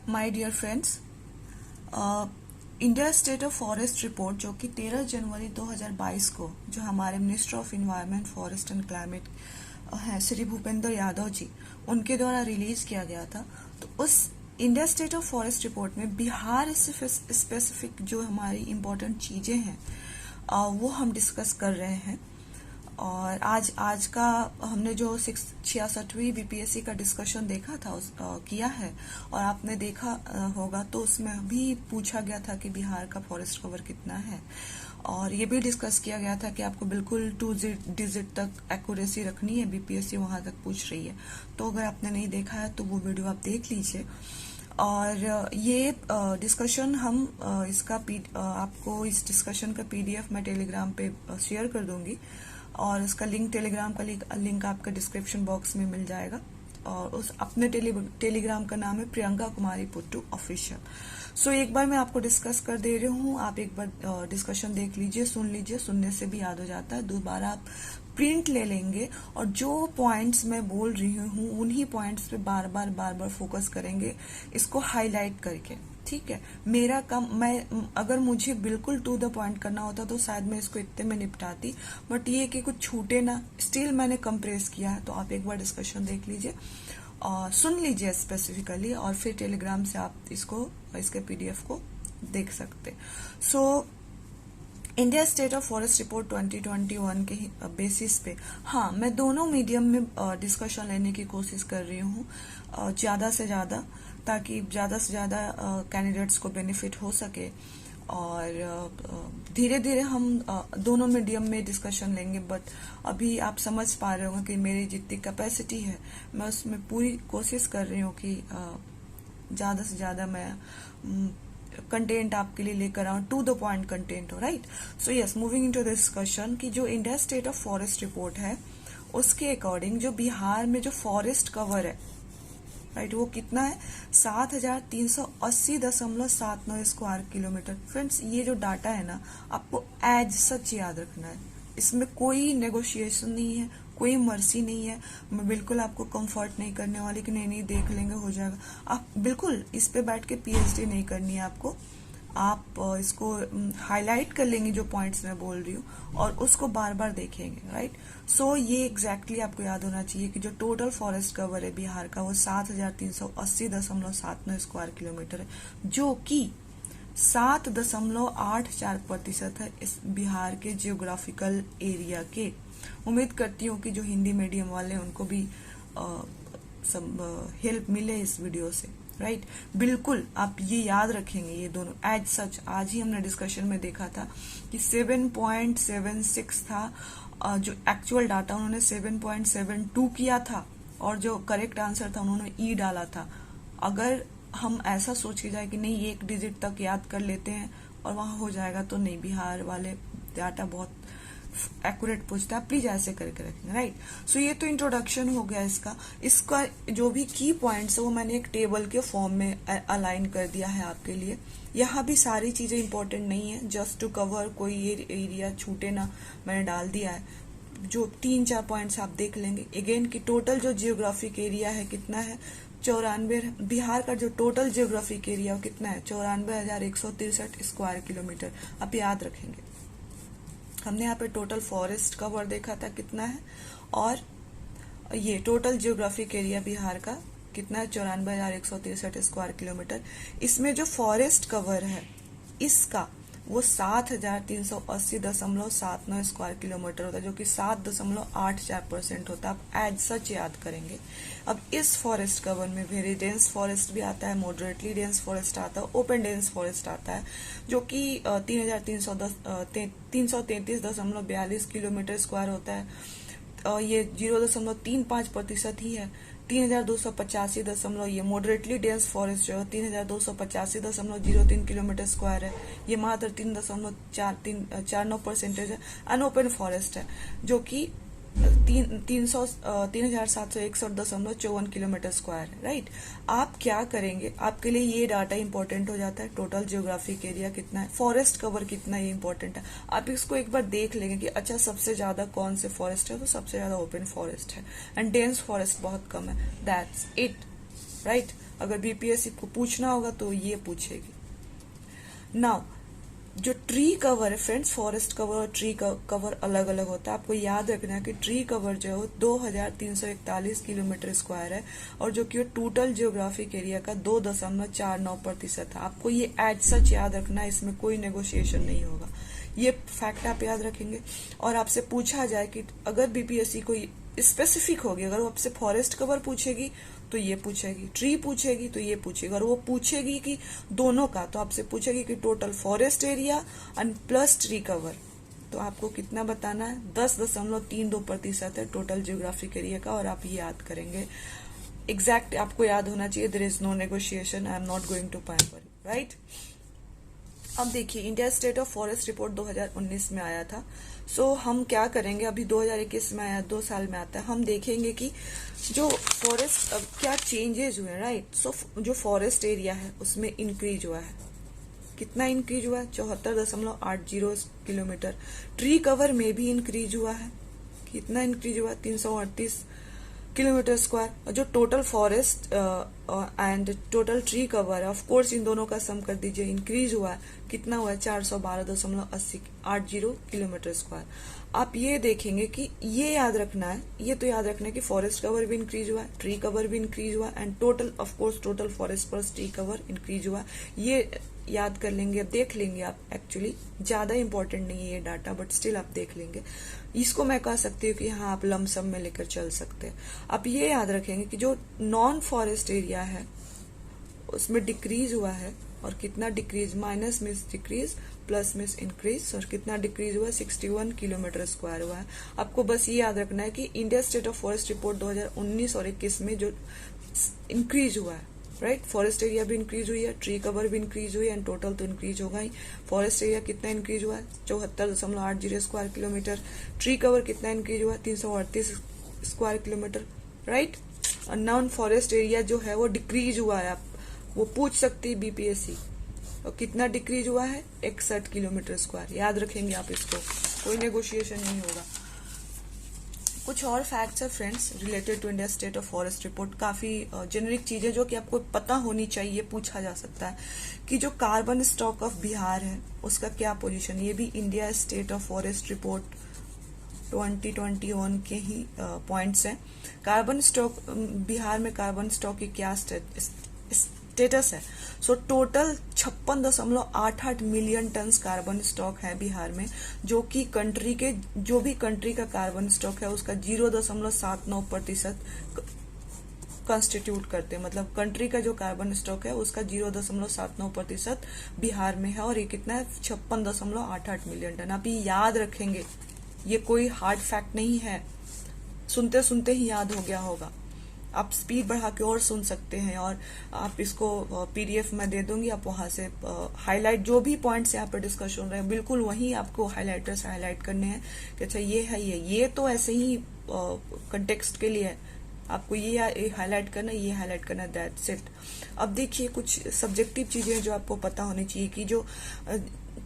My dear friends, India state of forest report जो कि 13 जनवरी 2022 को जो हमारे minister of environment forest and climate हैं श्री भूपेंद्र यादव जी उनके द्वारा रिलीज किया गया था। तो उस India state of forest report में बिहार से स्पेसिफिक जो हमारी इम्पोर्टेंट चीजें हैं वो हम डिस्कस कर रहे हैं। और आज का हमने जो 66वीं बीपीएससी का डिस्कशन देखा था किया है और आपने देखा होगा तो उसमें भी पूछा गया था कि बिहार का फॉरेस्ट कवर कितना है और ये भी डिस्कस किया गया था कि आपको बिल्कुल 2 डिजिट तक एक्यूरेसी रखनी है, बीपीएससी वहां तक पूछ रही है। तो अगर आपने नहीं देखा है तो वो वीडियो आप देख लीजिए। और ये डिस्कशन हम आपको इस डिस्कशन का पीडीएफ मैं टेलीग्राम पे शेयर कर दूंगी और इसका लिंक टेलीग्राम का लिंक आपका डिस्क्रिप्शन बॉक्स में मिल जाएगा। और उस अपने टेलीग्राम का नाम है प्रियंका कुमारी पुट्टू ऑफिशियल। सो एक बार मैं आपको डिस्कस कर दे रही हूँ, आप एक बार डिस्कशन देख लीजिए, सुन लीजिए, सुनने से भी याद हो जाता है। दोबारा आप प्रिंट ले लेंगे और जो पॉइंट्स मैं बोल रही हूँ उन्हीं पॉइंट्स पे बार बार फोकस करेंगे, इसको हाईलाइट करके। ठीक है, मेरा काम अगर मुझे बिल्कुल टू द पॉइंट करना होता तो शायद मैं इसको इतने में निपटाती, बट ये कि कुछ छूटे ना, स्टिल मैंने कंप्रेस किया है। तो आप एक बार डिस्कशन देख लीजिए और सुन लीजिए स्पेसिफिकली, और फिर टेलीग्राम से आप इसके पीडीएफ को देख सकते। So India state of forest report 2021 के बेसिस पे मैं दोनों मीडियम में डिस्कशन लेने की कोशिश कर रही हूँ ज्यादा से ज्यादा, ताकि ज्यादा से ज्यादा कैंडिडेट्स को बेनिफिट हो सके। और धीरे धीरे हम दोनों मीडियम में डिस्कशन लेंगे, बट अभी आप समझ पा रहे होंगे कि मेरी जितनी कैपेसिटी है मैं उसमें पूरी कोशिश कर रही हूँ कि ज्यादा से ज्यादा मैं कंटेंट आपके लिए लेकर आऊं, टू द पॉइंट कंटेंट हो। Right, so yes, moving into the discussion कि जो India state of forest report है उसके अकॉर्डिंग जो बिहार में जो फॉरेस्ट कवर है, राइट, वो कितना है 7380.79 स्क्वायर किलोमीटर। फ्रेंड्स, ये जो डाटा है ना आपको एज सच याद रखना है, इसमें कोई नेगोशिएशन नहीं है, कोई मर्सी नहीं है। मैं बिल्कुल आपको कंफर्ट नहीं करने वाली कि नहीं देख लेंगे हो जाएगा। आप बिल्कुल इस पे बैठ के पीएचडी नहीं करनी है आपको, आप इसको हाईलाइट कर लेंगे जो पॉइंट्स मैं बोल रही हूँ और उसको बार बार देखेंगे। राइट, सो ये एग्जैक्टली आपको याद होना चाहिए कि जो टोटल फॉरेस्ट कवर है बिहार का वो 7380.79 स्क्वायर किलोमीटर है, जो कि 7.84% है इस बिहार के जियोग्राफिकल एरिया के। उम्मीद करती हूँ कि जो हिंदी मीडियम वाले उनको भी सब हेल्प मिले इस वीडियो से। राइट, बिल्कुल आप ये याद रखेंगे ये दोनों एज सच। आज ही हमने डिस्कशन में देखा था कि 7.76 था, जो एक्चुअल डाटा उन्होंने 7.72 किया था और जो करेक्ट आंसर था उन्होंने ई डाला था। अगर हम ऐसा सोच के जाए कि नहीं एक डिजिट तक याद कर लेते हैं और वहां हो जाएगा, तो नहीं, बिहार वाले डाटा बहुत एक्यूरेट पूछता है, प्लीज ऐसे करके रखेंगे। राइट, सो ये तो इंट्रोडक्शन हो गया इसका जो भी की पॉइंट्स है वो मैंने एक टेबल के फॉर्म में अलाइन कर दिया है आपके लिए। यहाँ भी सारी चीजें इंपॉर्टेंट नहीं है, जस्ट टू कवर, कोई एरिया छूटे ना, मैंने डाल दिया है। जो 3-4 पॉइंट्स आप देख लेंगे अगेन कि टोटल जो जियोग्राफिक एरिया है कितना है, 94। बिहार का जो टोटल जियोग्राफिक एरिया वो कितना है, 94,163 स्क्वायर किलोमीटर। आप याद रखेंगे, हमने यहाँ पे टोटल फॉरेस्ट कवर देखा था कितना है, और ये टोटल जियोग्राफिक एरिया बिहार का कितना है, 94,163 स्क्वायर किलोमीटर। इसमें जो फॉरेस्ट कवर है इसका वो 7380.79 स्क्वायर किलोमीटर होता है, जो कि 7.84% होता है। आप एज सच याद करेंगे। अब इस फॉरेस्ट कवर में वेरी डेंस फॉरेस्ट भी आता है, मॉडरेटली डेंस फॉरेस्ट आता है, ओपन डेंस फॉरेस्ट आता है, जो कि 333.42 किलोमीटर स्क्वायर होता है। ये 0.35% ही है। 3285 ये मॉडरेटली डेंस फॉरेस्ट जो है 3285.03 किलोमीटर स्क्वायर है। ये मात्र 3.49% है। अनओपन फॉरेस्ट है जो कि 3761.54 किलोमीटर स्क्वायर है। राइट, आप क्या करेंगे, आपके लिए ये डाटा इंपॉर्टेंट हो जाता है। टोटल जियोग्राफिक एरिया कितना है, फॉरेस्ट कवर कितना, ये इंपॉर्टेंट है। आप इसको एक बार देख लेंगे कि अच्छा सबसे ज्यादा कौन से फॉरेस्ट है, तो सबसे ज्यादा ओपन फॉरेस्ट है एंड डेंस फॉरेस्ट बहुत कम है। That's it. राइट, अगर बीपीएससी को पूछना होगा तो ये पूछेगी। नाउ जो ट्री कवर है फ्रेंड्स, फॉरेस्ट कवर और ट्री कवर अलग अलग होता है। आपको याद रखना है कि ट्री कवर जो है वो 2341 किलोमीटर स्क्वायर है और जो कि टोटल जियोग्राफिक एरिया का 2.49% है। आपको ये एज सच याद रखना है, इसमें कोई नेगोशिएशन नहीं होगा। ये फैक्ट आप याद रखेंगे। और आपसे पूछा जाए कि अगर बीपीएससी कोई स्पेसिफिक होगी, अगर वो आपसे फॉरेस्ट कवर पूछेगी तो ये पूछेगी, ट्री पूछेगी तो ये पूछेगी, और वो पूछेगी कि दोनों का तो आपसे पूछेगी कि total forest area and plus tree cover, तो आपको कितना बताना है? 10.32% है टोटल जियोग्राफिक एरिया का, और आप ये याद करेंगे। एग्जैक्ट आपको याद होना चाहिए, there is no negotiation, I am not going to pamper, right. अब देखिए, India state of forest report 2019 में आया था। सो हम क्या करेंगे, अभी 2021 में आया, 2 साल में आता है। हम देखेंगे कि जो फॉरेस्ट क्या चेंजेस हुए, राइट। सो जो फॉरेस्ट एरिया है उसमें इंक्रीज हुआ है, कितना इंक्रीज हुआ है? 74.80 किलोमीटर। ट्री कवर में भी इंक्रीज हुआ है, कितना इंक्रीज हुआ? 338 किलोमीटर स्क्वायर। और जो total forest and total tree cover है, ऑफ कोर्स इन दोनों का सम कर दीजिए, इंक्रीज हुआ है, कितना हुआ है? 412.80 किलोमीटर स्क्वायर। आप ये देखेंगे कि ये याद रखना है, ये तो याद रखना है कि फॉरेस्ट कवर भी इंक्रीज हुआ है, ट्री कवर भी इंक्रीज हुआ and total of course total forest plus tree cover increase हुआ। ये याद कर लेंगे, देख लेंगे आप। एक्चुअली ज्यादा इंपॉर्टेंट नहीं है ये डाटा, बट स्टिल आप देख लेंगे। इसको मैं कह सकती हूँ कि हाँ, आप लमसम में लेकर चल सकते हैं। आप ये याद रखेंगे कि जो नॉन फॉरेस्ट एरिया है उसमें डिक्रीज हुआ है, और कितना decrease? Minus means decrease, plus means increase, और कितना डिक्रीज हुआ? 61 किलोमीटर स्क्वायर हुआ है। आपको बस ये याद रखना है कि India state of forest report 2019 और 21 में जो इंक्रीज हुआ है, राइट, फॉरेस्ट एरिया भी इंक्रीज हुई है, ट्री कवर भी इंक्रीज हुई है, एंड टोटल तो इंक्रीज होगा ही। फॉरेस्ट एरिया कितना इंक्रीज हुआ है? 74.80 स्क्वायर किलोमीटर। ट्री कवर कितना इंक्रीज हुआ है? 338 स्क्वायर किलोमीटर, राइट। और नॉन फॉरेस्ट एरिया जो है वो डिक्रीज हुआ है, आप वो पूछ सकती है बीपीएससी। और कितना डिक्रीज हुआ है? 61 किलोमीटर स्क्वायर। याद रखेंगे आप इसको, कोई नेगोशिएशन नहीं होगा। कुछ और फैक्ट्स है friends related to India state of forest report, काफी जेनरिक चीजें जो कि आपको पता होनी चाहिए, पूछा जा सकता है कि जो कार्बन स्टॉक ऑफ बिहार है उसका क्या पोजीशन। ये भी India state of forest report 2021 के ही पॉइंट्स हैं। कार्बन स्टॉक बिहार में, कार्बन स्टॉक की क्या स्टेटस है? So total 56.88 million ton carbon stock है बिहार में, जो कि कंट्री के, जो भी कंट्री का कार्बन स्टॉक है उसका 0.79% कंस्टिट्यूट करते हैं। मतलब कंट्री का जो कार्बन स्टॉक है उसका 0.79% बिहार में है, और ये कितना है? 56.88 मिलियन टन। आप ये याद रखेंगे, ये कोई हार्ड फैक्ट नहीं है, सुनते सुनते ही याद हो गया होगा। आप स्पीड बढ़ा के और सुन सकते हैं, और आप इसको पीडीएफ में दे दूंगी, आप वहां से हाईलाइट, जो भी पॉइंट्स यहाँ पर डिस्कस हो रहे हैं बिल्कुल वही आपको हाईलाइटर से हाईलाइट करने हैं कि अच्छा ये है, ये तो ऐसे ही कंटेक्स्ट के लिए है, आपको ये हाईलाइट करना, ये हाईलाइट करना, दैट्स इट। अब देखिए कुछ सब्जेक्टिव चीजें जो आपको पता होनी चाहिए कि जो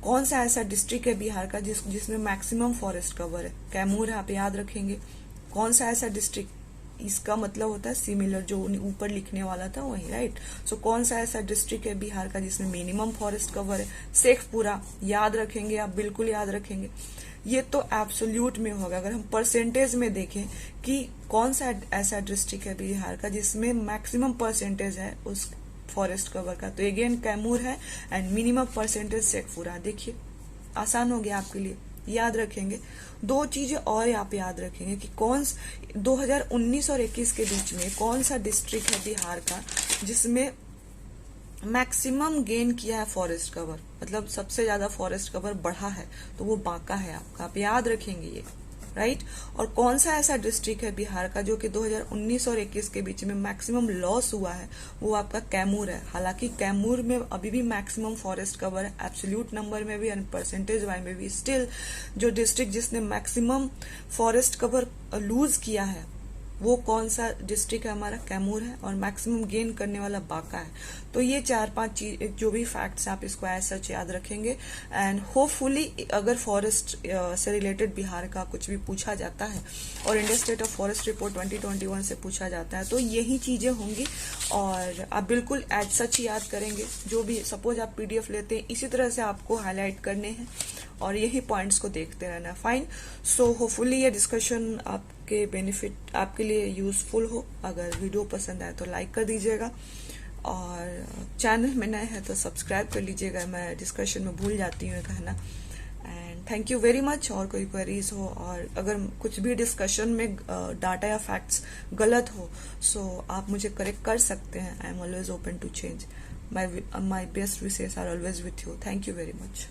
कौन सा ऐसा डिस्ट्रिक्ट है बिहार का जिसमें मैक्सिमम फॉरेस्ट कवर है। कैमूर है, आप याद रखेंगे। कौन सा ऐसा डिस्ट्रिक्ट, इसका मतलब होता है सिमिलर, जो ऊपर लिखने वाला था वही, राइट। सो कौन सा ऐसा डिस्ट्रिक्ट है बिहार का जिसमें मिनिमम फॉरेस्ट कवर है? शेखपुरा, याद रखेंगे आप, बिल्कुल याद रखेंगे। ये तो एब्सोल्यूट में होगा। अगर हम परसेंटेज में देखें कि कौन सा ऐसा डिस्ट्रिक्ट है बिहार का जिसमें मैक्सिमम परसेंटेज है उस फॉरेस्ट कवर का, तो अगेन कैमूर है, एंड मिनिमम परसेंटेज शेखपुरा। देखिए आसान हो गया आपके लिए, याद रखेंगे। दो चीजें और आप याद रखेंगे कि कौन 2019 और 21 के बीच में कौन सा डिस्ट्रिक्ट है बिहार का जिसमें मैक्सिमम गेन किया है फॉरेस्ट कवर, मतलब सबसे ज्यादा फॉरेस्ट कवर बढ़ा है, तो वो बांका है आपका, आप याद रखेंगे ये, राइट। और कौन सा ऐसा डिस्ट्रिक्ट है बिहार का जो कि 2019 और 21 के बीच में मैक्सिमम लॉस हुआ है, वो आपका कैमूर है। हालांकि कैमूर में अभी भी मैक्सिमम फॉरेस्ट कवर है, एब्सोल्यूट नंबर में भी एंड परसेंटेज वाइज में भी। स्टिल जो डिस्ट्रिक्ट जिसने मैक्सिमम फॉरेस्ट कवर लूज किया है वो कौन सा डिस्ट्रिक्ट है हमारा, कैमूर है, और मैक्सिमम गेन करने वाला बांका है। तो ये 4-5 चीज जो भी फैक्ट्स आप इसको एज सच याद रखेंगे। एंड होपफुली अगर फॉरेस्ट से रिलेटेड बिहार का कुछ भी पूछा जाता है और India state of forest report 2021 से पूछा जाता है तो यही चीजें होंगी और आप बिल्कुल एज सच याद करेंगे। जो भी सपोज आप पीडीएफ लेते हैं इसी तरह से आपको हाईलाइट करने हैं और यही पॉइंट्स को देखते रहना। फाइन। सो होपफुली ये डिस्कशन आपके बेनिफिट, आपके लिए यूजफुल हो। अगर वीडियो पसंद आए तो लाइक कर दीजिएगा और चैनल में नए हैं तो सब्सक्राइब कर लीजिएगा। मैं डिस्कशन में भूल जाती हूँ कहना। And thank you very much. और कोई क्वेरीज हो और अगर कुछ भी डिस्कशन में डाटा या फैक्ट्स गलत हो सो आप मुझे करेक्ट कर सकते हैं। I am always open to change. My best wishes are always with you. Thank you very much.